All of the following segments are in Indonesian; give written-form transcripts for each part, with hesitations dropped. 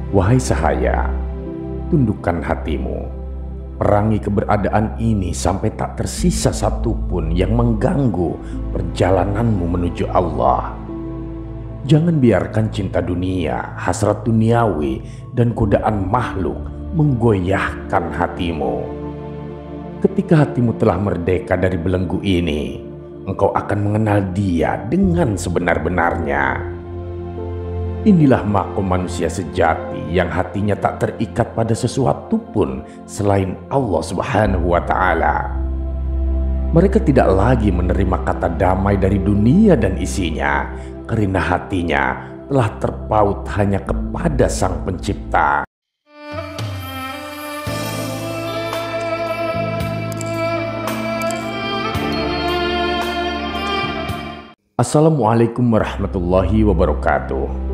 Wahai sahaya, tundukkan hatimu. Perangi keberadaan ini sampai tak tersisa satupun yang mengganggu perjalananmu menuju Allah. Jangan biarkan cinta dunia, hasrat duniawi, dan godaan makhluk menggoyahkan hatimu. Ketika hatimu telah merdeka dari belenggu ini, engkau akan mengenal Dia dengan sebenar-benarnya. Inilah makom manusia sejati yang hatinya tak terikat pada sesuatu pun selain Allah Subhanahu wa Ta'ala. Mereka tidak lagi menerima kata damai dari dunia dan isinya, karena hatinya telah terpaut hanya kepada Sang Pencipta. Assalamualaikum warahmatullahi wabarakatuh.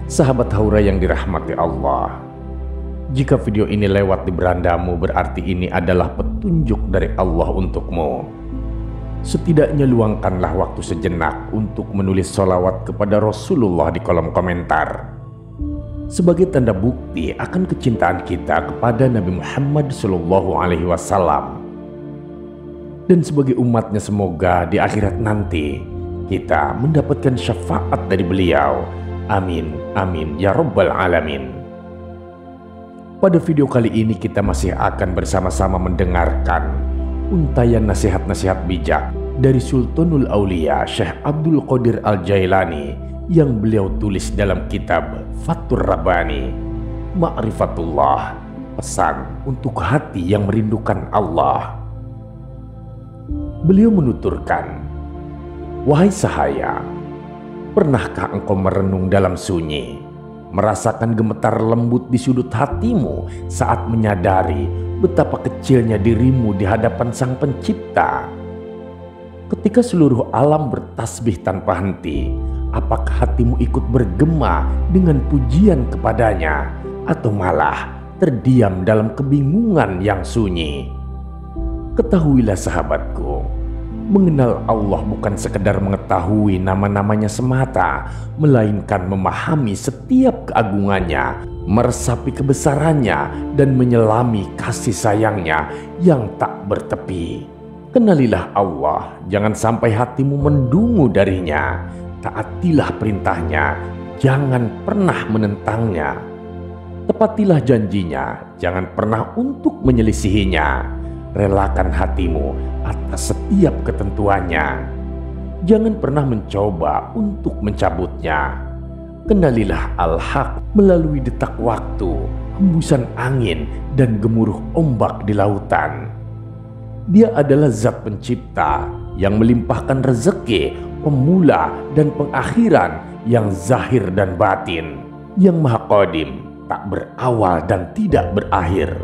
Sahabat Haura yang dirahmati Allah, jika video ini lewat di berandamu berarti ini adalah petunjuk dari Allah untukmu. Setidaknya luangkanlah waktu sejenak untuk menulis sholawat kepada Rasulullah di kolom komentar, sebagai tanda bukti akan kecintaan kita kepada Nabi Muhammad SAW. Dan sebagai umatnya, semoga di akhirat nanti kita mendapatkan syafaat dari beliau. Amin, amin, ya rabbal alamin. Pada video kali ini kita masih akan bersama-sama mendengarkan untayan nasihat-nasihat bijak dari Sultanul Aulia Syekh Abdul Qadir Al-Jailani yang beliau tulis dalam kitab Fathur Rabbani, Ma'rifatullah, pesan untuk hati yang merindukan Allah. Beliau menuturkan, wahai sahaya, pernahkah engkau merenung dalam sunyi, merasakan gemetar lembut di sudut hatimu saat menyadari betapa kecilnya dirimu di hadapan Sang Pencipta? Ketika seluruh alam bertasbih tanpa henti, apakah hatimu ikut bergema dengan pujian kepadanya, atau malah terdiam dalam kebingungan yang sunyi? Ketahuilah sahabatku, mengenal Allah bukan sekedar mengetahui nama-namanya semata, melainkan memahami setiap keagungannya, meresapi kebesarannya, dan menyelami kasih sayangnya yang tak bertepi. Kenalilah Allah, jangan sampai hatimu mendungu darinya. Taatilah perintahnya, jangan pernah menentangnya. Tepatilah janjinya, jangan pernah untuk menyelisihinya. Relakan hatimu atas setiap ketentuannya, jangan pernah mencoba untuk mencabutnya. Kenalilah Al-Haq melalui detak waktu, hembusan angin, dan gemuruh ombak di lautan. Dia adalah Zat Pencipta yang melimpahkan rezeki, pemula dan pengakhiran, yang zahir dan batin, yang Maha Qadim, tak berawal dan tidak berakhir.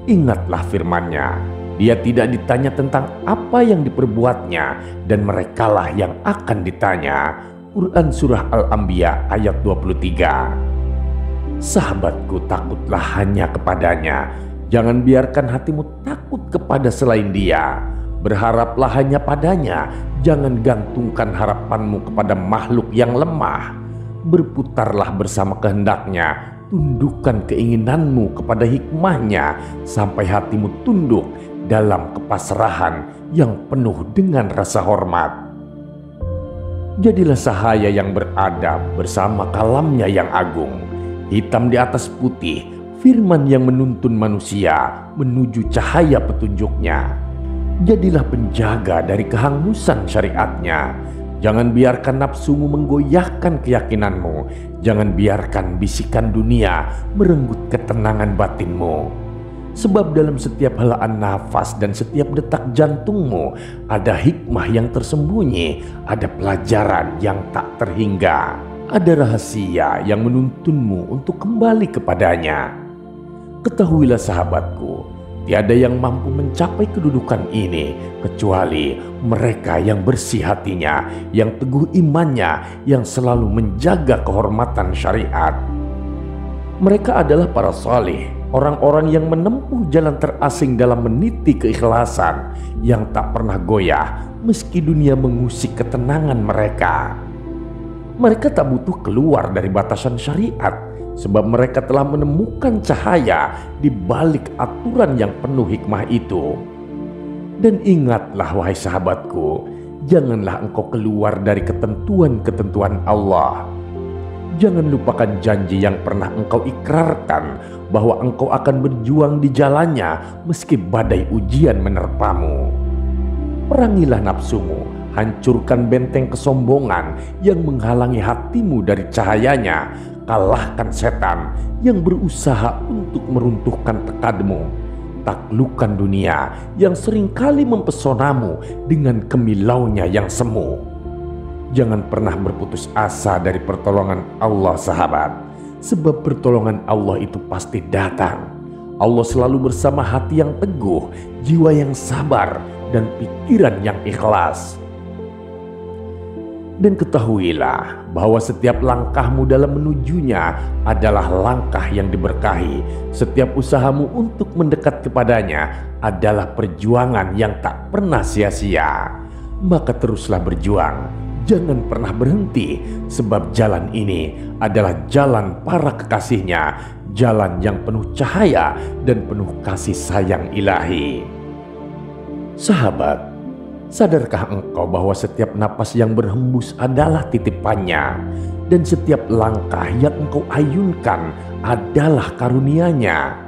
Ingatlah firman-Nya, Dia tidak ditanya tentang apa yang diperbuatnya, dan merekalah yang akan ditanya. Quran Surah Al-Anbiya ayat 23. Sahabatku, takutlah hanya kepadanya. Jangan biarkan hatimu takut kepada selain Dia. Berharaplah hanya padanya. Jangan gantungkan harapanmu kepada makhluk yang lemah. Berputarlah bersama kehendaknya. Tundukkan keinginanmu kepada hikmahnya sampai hatimu tunduk dalam kepasrahan yang penuh dengan rasa hormat. Jadilah sahaya yang beradab bersama kalamnya yang agung, hitam di atas putih, firman yang menuntun manusia menuju cahaya petunjuknya. Jadilah penjaga dari kehanggusan syariatnya. Jangan biarkan nafsumu menggoyahkan keyakinanmu. Jangan biarkan bisikan dunia merenggut ketenangan batinmu. Sebab dalam setiap helaan nafas dan setiap detak jantungmu ada hikmah yang tersembunyi, ada pelajaran yang tak terhingga, ada rahasia yang menuntunmu untuk kembali kepadanya. Ketahuilah sahabatku, tiada yang mampu mencapai kedudukan ini kecuali mereka yang bersih hatinya, yang teguh imannya, yang selalu menjaga kehormatan syariat. Mereka adalah para salih, orang-orang yang menempuh jalan terasing dalam meniti keikhlasan, yang tak pernah goyah meski dunia mengusik ketenangan mereka. Mereka tak butuh keluar dari batasan syariat, sebab mereka telah menemukan cahaya di balik aturan yang penuh hikmah itu. Dan ingatlah wahai sahabatku, janganlah engkau keluar dari ketentuan-ketentuan Allah. Jangan lupakan janji yang pernah engkau ikrarkan bahwa engkau akan berjuang di jalannya meski badai ujian menerpamu. Perangilah nafsumu, hancurkan benteng kesombongan yang menghalangi hatimu dari cahayanya. Kalahkan setan yang berusaha untuk meruntuhkan tekadmu. Taklukkan dunia yang seringkali mempesonamu dengan kimilaunya yang semu. Jangan pernah berputus asa dari pertolongan Allah, sahabat, sebab pertolongan Allah itu pasti datang. Allah selalu bersama hati yang teguh, jiwa yang sabar, dan pikiran yang ikhlas. Dan ketahuilah bahwa setiap langkahmu dalam menujunya adalah langkah yang diberkahi. Setiap usahamu untuk mendekat kepadanya adalah perjuangan yang tak pernah sia-sia. Maka teruslah berjuang, jangan pernah berhenti, sebab jalan ini adalah jalan para kekasihnya, jalan yang penuh cahaya dan penuh kasih sayang ilahi. Sahabat, sadarkah engkau bahwa setiap napas yang berhembus adalah titipannya, dan setiap langkah yang engkau ayunkan adalah karunia-Nya?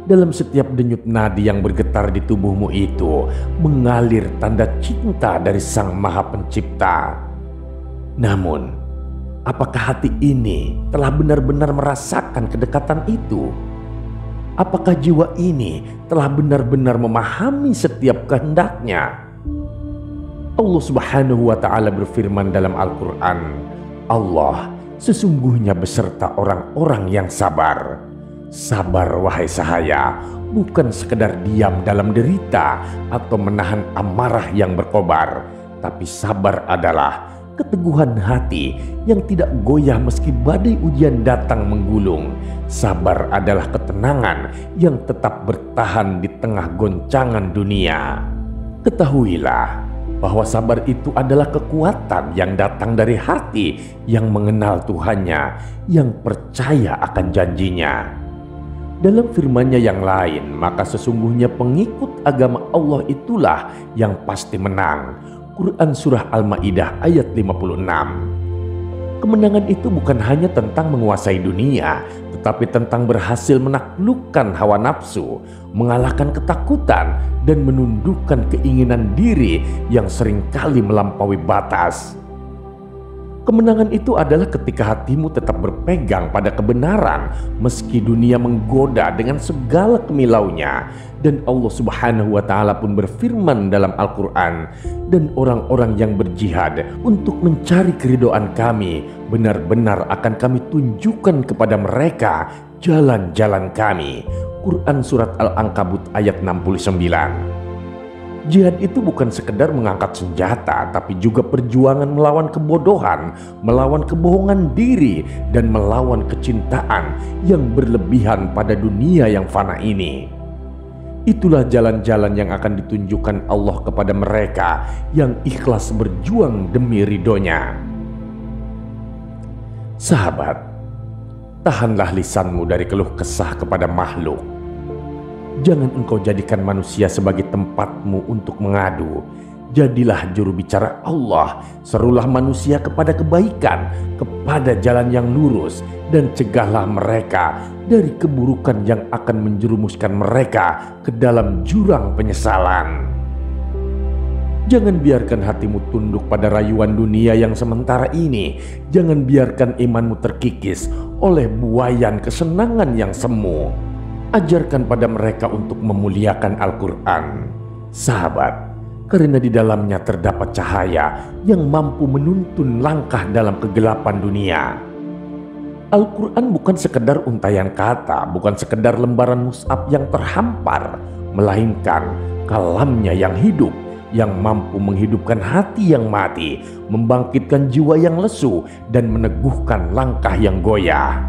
Dalam setiap denyut nadi yang bergetar di tubuhmu itu mengalir tanda cinta dari Sang Maha Pencipta. Namun, apakah hati ini telah benar-benar merasakan kedekatan itu? Apakah jiwa ini telah benar-benar memahami setiap kehendak-Nya? Allah Subhanahu wa Ta'ala berfirman dalam Al-Quran, Allah sesungguhnya beserta orang-orang yang sabar. Sabar wahai sahaya, bukan sekedar diam dalam derita atau menahan amarah yang berkobar, tapi sabar adalah keteguhan hati yang tidak goyah meski badai ujian datang menggulung. Sabar adalah ketenangan yang tetap bertahan di tengah goncangan dunia. Ketahuilah bahwa sabar itu adalah kekuatan yang datang dari hati yang mengenal Tuhannya, yang percaya akan janjinya. Dalam firman-Nya yang lain, maka sesungguhnya pengikut agama Allah itulah yang pasti menang. Quran Surah Al-Ma'idah ayat 56. Kemenangan itu bukan hanya tentang menguasai dunia, tetapi tentang berhasil menaklukkan hawa nafsu, mengalahkan ketakutan, dan menundukkan keinginan diri yang seringkali melampaui batas. Kemenangan itu adalah ketika hatimu tetap berpegang pada kebenaran meski dunia menggoda dengan segala kimilaunya. Dan Allah Subhanahu wa Ta'ala pun berfirman dalam Al-Quran, dan orang-orang yang berjihad untuk mencari keridhaan Kami, benar-benar akan Kami tunjukkan kepada mereka jalan-jalan Kami. Quran Surat Al-Ankabut ayat 69. Jihad itu bukan sekedar mengangkat senjata, tapi juga perjuangan melawan kebodohan, melawan kebohongan diri, dan melawan kecintaan yang berlebihan pada dunia yang fana ini. Itulah jalan-jalan yang akan ditunjukkan Allah kepada mereka yang ikhlas berjuang demi ridho-Nya. Sahabat, tahanlah lisanmu dari keluh kesah kepada makhluk. Jangan engkau jadikan manusia sebagai tempatmu untuk mengadu. Jadilah juru bicara Allah. Serulah manusia kepada kebaikan, kepada jalan yang lurus, dan cegahlah mereka dari keburukan yang akan menjerumuskan mereka ke dalam jurang penyesalan. Jangan biarkan hatimu tunduk pada rayuan dunia yang sementara ini. Jangan biarkan imanmu terkikis oleh buayan kesenangan yang semu. Ajarkan pada mereka untuk memuliakan Al-Quran, sahabat, karena di dalamnya terdapat cahaya yang mampu menuntun langkah dalam kegelapan dunia. Al-Quran bukan sekedar untaian kata, bukan sekedar lembaran mushaf yang terhampar, melainkan kalamnya yang hidup, yang mampu menghidupkan hati yang mati, membangkitkan jiwa yang lesu, dan meneguhkan langkah yang goyah.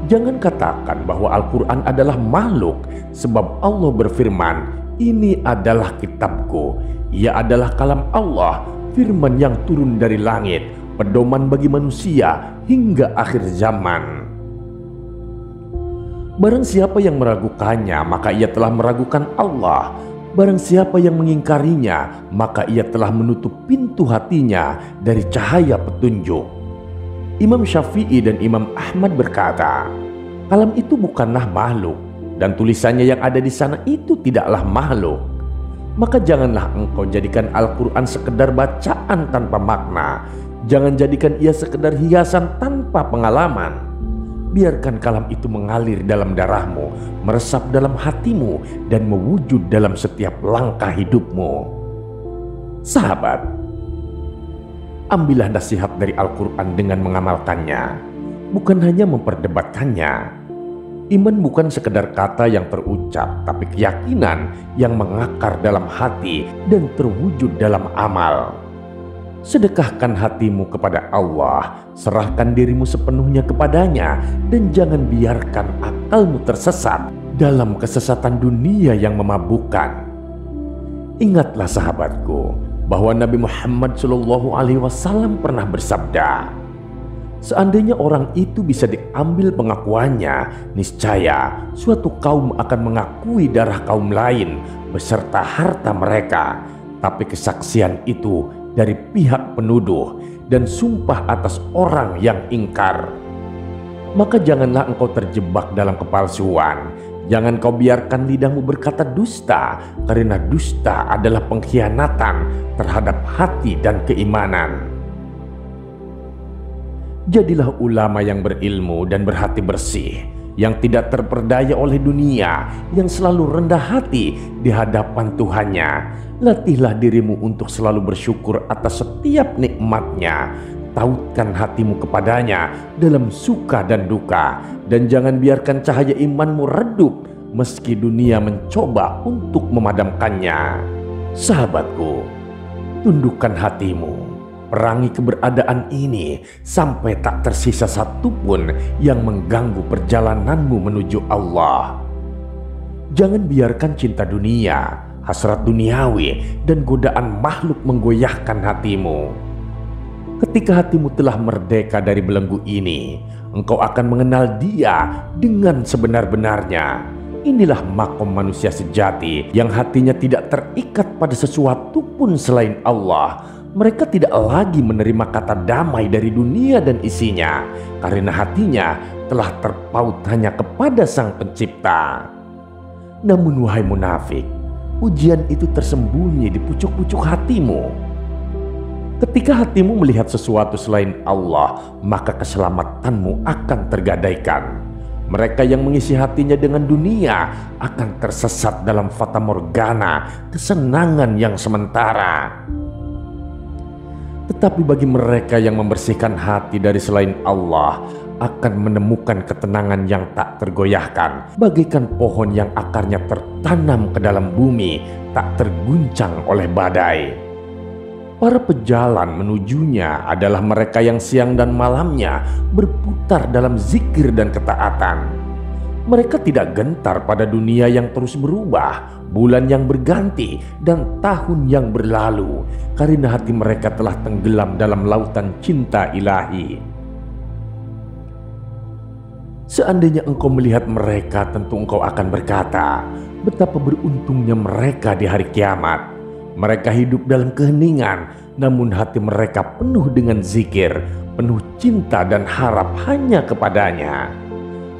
Jangan katakan bahwa Al-Quran adalah makhluk, sebab Allah berfirman, ini adalah kitabku. Ia adalah kalam Allah, firman yang turun dari langit, pedoman bagi manusia hingga akhir zaman. Barang siapa yang meragukannya, maka ia telah meragukan Allah. Barang siapa yang mengingkarinya, maka ia telah menutup pintu hatinya dari cahaya petunjuk. Imam Syafi'i dan Imam Ahmad berkata, kalam itu bukanlah makhluk, dan tulisannya yang ada di sana itu tidaklah makhluk. Maka janganlah engkau jadikan Al-Quran sekedar bacaan tanpa makna. Jangan jadikan ia sekedar hiasan tanpa pengalaman. Biarkan kalam itu mengalir dalam darahmu, meresap dalam hatimu, dan mewujud dalam setiap langkah hidupmu. Sahabat, ambillah nasihat dari Al-Quran dengan mengamalkannya, bukan hanya memperdebatkannya. Iman bukan sekedar kata yang terucap, tapi keyakinan yang mengakar dalam hati dan terwujud dalam amal. Sedekahkan hatimu kepada Allah, serahkan dirimu sepenuhnya kepadanya, dan jangan biarkan akalmu tersesat dalam kesesatan dunia yang memabukkan. Ingatlah sahabatku, bahwa Nabi Muhammad SAW pernah bersabda, seandainya orang itu bisa diambil pengakuannya, niscaya suatu kaum akan mengakui darah kaum lain beserta harta mereka, tapi kesaksian itu dari pihak penuduh dan sumpah atas orang yang ingkar. Maka janganlah engkau terjebak dalam kepalsuan. Jangan kau biarkan lidahmu berkata dusta, karena dusta adalah pengkhianatan terhadap hati dan keimanan. Jadilah ulama yang berilmu dan berhati bersih, yang tidak terperdaya oleh dunia, yang selalu rendah hati di hadapan Tuhannya. Latihlah dirimu untuk selalu bersyukur atas setiap nikmatnya. Tautkan hatimu kepadanya dalam suka dan duka, dan jangan biarkan cahaya imanmu redup meski dunia mencoba untuk memadamkannya. Sahabatku, tundukkan hatimu, perangi keberadaan ini sampai tak tersisa satupun yang mengganggu perjalananmu menuju Allah. Jangan biarkan cinta dunia, hasrat duniawi, dan godaan makhluk menggoyahkan hatimu. Ketika hatimu telah merdeka dari belenggu ini, engkau akan mengenal Dia dengan sebenar-benarnya. Inilah makom manusia sejati yang hatinya tidak terikat pada sesuatu pun selain Allah. Mereka tidak lagi menerima kata damai dari dunia dan isinya, karena hatinya telah terpaut hanya kepada Sang Pencipta. Namun wahai munafik, ujian itu tersembunyi di pucuk-pucuk hatimu. Ketika hatimu melihat sesuatu selain Allah, maka keselamatanmu akan tergadaikan. Mereka yang mengisi hatinya dengan dunia akan tersesat dalam fata morgana, kesenangan yang sementara. Tetapi bagi mereka yang membersihkan hati dari selain Allah, akan menemukan ketenangan yang tak tergoyahkan, bagaikan pohon yang akarnya tertanam ke dalam bumi, tak terguncang oleh badai. Para pejalan menujunya adalah mereka yang siang dan malamnya berputar dalam zikir dan ketaatan. Mereka tidak gentar pada dunia yang terus berubah, bulan yang berganti, dan tahun yang berlalu, karena hati mereka telah tenggelam dalam lautan cinta ilahi. Seandainya engkau melihat mereka, tentu engkau akan berkata, betapa beruntungnya mereka di hari kiamat. Mereka hidup dalam keheningan, namun hati mereka penuh dengan zikir, penuh cinta dan harap hanya kepadanya.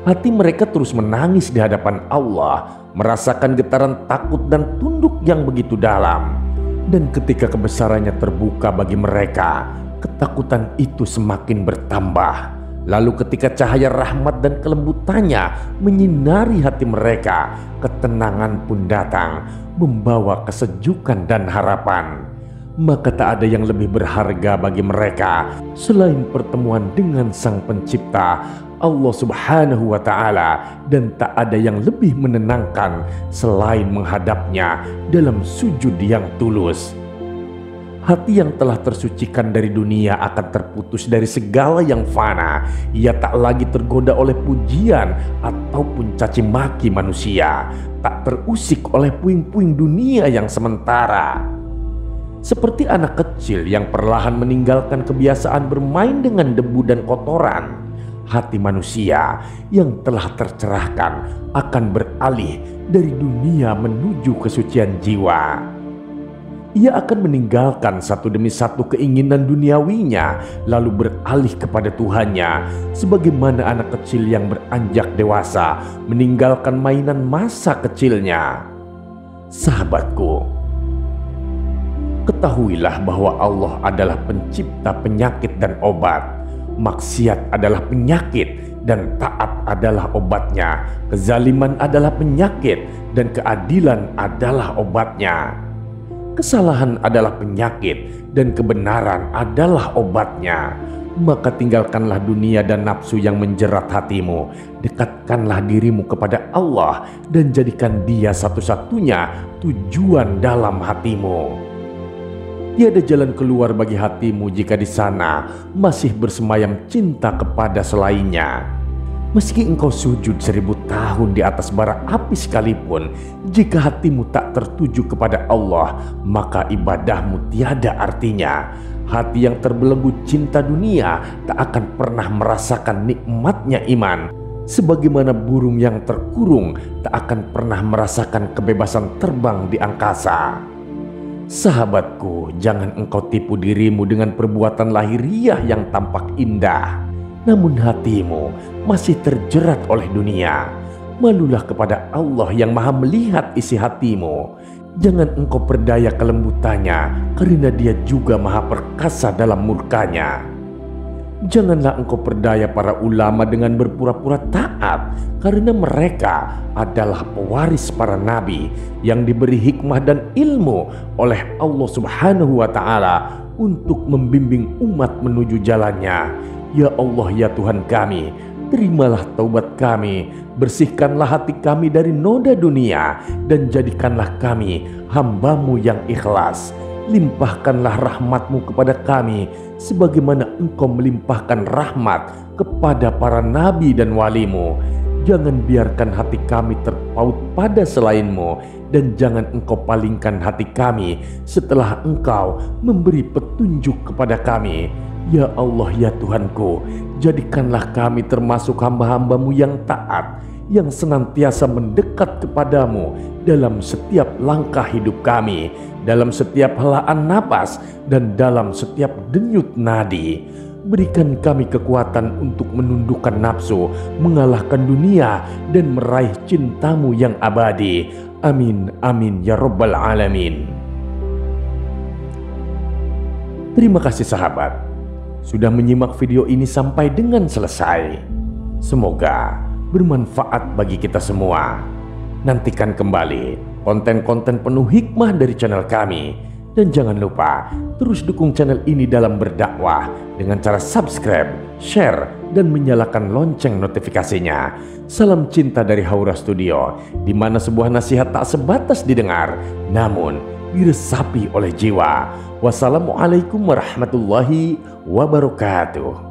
Hati mereka terus menangis di hadapan Allah, merasakan getaran takut dan tunduk yang begitu dalam. Dan ketika kebesarannya terbuka bagi mereka, ketakutan itu semakin bertambah. Lalu ketika cahaya rahmat dan kelembutannya menyinari hati mereka, ketenangan pun datang, membawa kesejukan dan harapan. Maka tak ada yang lebih berharga bagi mereka selain pertemuan dengan Sang Pencipta, Allah Subhanahu wa Ta'ala, dan tak ada yang lebih menenangkan selain menghadapnya dalam sujud yang tulus. Hati yang telah tersucikan dari dunia akan terputus dari segala yang fana. Ia tak lagi tergoda oleh pujian ataupun caci maki manusia, tak terusik oleh puing-puing dunia yang sementara. Seperti anak kecil yang perlahan meninggalkan kebiasaan bermain dengan debu dan kotoran, hati manusia yang telah tercerahkan akan beralih dari dunia menuju kesucian jiwa. Ia akan meninggalkan satu demi satu keinginan duniawinya, lalu beralih kepada Tuhannya, sebagaimana anak kecil yang beranjak dewasa meninggalkan mainan masa kecilnya. Sahabatku, ketahuilah bahwa Allah adalah pencipta penyakit dan obat. Maksiat adalah penyakit dan taat adalah obatnya. Kezaliman adalah penyakit dan keadilan adalah obatnya. Kesalahan adalah penyakit dan kebenaran adalah obatnya. Maka tinggalkanlah dunia dan nafsu yang menjerat hatimu. Dekatkanlah dirimu kepada Allah dan jadikan Dia satu-satunya tujuan dalam hatimu. Tiada jalan keluar bagi hatimu jika di sana masih bersemayam cinta kepada selainnya. Meski engkau sujud 1000 tahun di atas bara api sekalipun, jika hatimu tak tertuju kepada Allah, maka ibadahmu tiada artinya. Hati yang terbelenggu cinta dunia tak akan pernah merasakan nikmatnya iman. Sebagaimana burung yang terkurung tak akan pernah merasakan kebebasan terbang di angkasa. Sahabatku, jangan engkau tipu dirimu dengan perbuatan lahiriah yang tampak indah, namun hatimu masih terjerat oleh dunia. Malulah kepada Allah yang maha melihat isi hatimu. Jangan engkau berdaya kelembutannya, karena Dia juga maha perkasa dalam murkanya. Janganlah engkau berdaya para ulama dengan berpura-pura taat, karena mereka adalah pewaris para nabi yang diberi hikmah dan ilmu oleh Allah Subhanahu wa Ta'ala untuk membimbing umat menuju jalannya. Ya Allah, ya Tuhan kami, terimalah taubat kami, bersihkanlah hati kami dari noda dunia, dan jadikanlah kami hamba-Mu yang ikhlas. Limpahkanlah rahmat-Mu kepada kami, sebagaimana Engkau melimpahkan rahmat kepada para nabi dan wali-Mu. Jangan biarkan hati kami terpaut pada selain-Mu, dan jangan Engkau palingkan hati kami setelah Engkau memberi petunjuk kepada kami. Ya Allah, ya Tuhanku, jadikanlah kami termasuk hamba-hamba-Mu yang taat, yang senantiasa mendekat kepadamu dalam setiap langkah hidup kami, dalam setiap helaan napas, dan dalam setiap denyut nadi. Berikan kami kekuatan untuk menundukkan nafsu, mengalahkan dunia, dan meraih cinta-Mu yang abadi. Amin, amin, ya Rabbal Alamin. Terima kasih sahabat sudah menyimak video ini sampai dengan selesai. Semoga bermanfaat bagi kita semua. Nantikan kembali konten-konten penuh hikmah dari channel kami. Dan jangan lupa terus dukung channel ini dalam berdakwah dengan cara subscribe, share, dan menyalakan lonceng notifikasinya. Salam cinta dari Haura Studio, di mana sebuah nasihat tak sebatas didengar, namun diresapi oleh jiwa. Wassalamualaikum warahmatullahi wabarakatuh.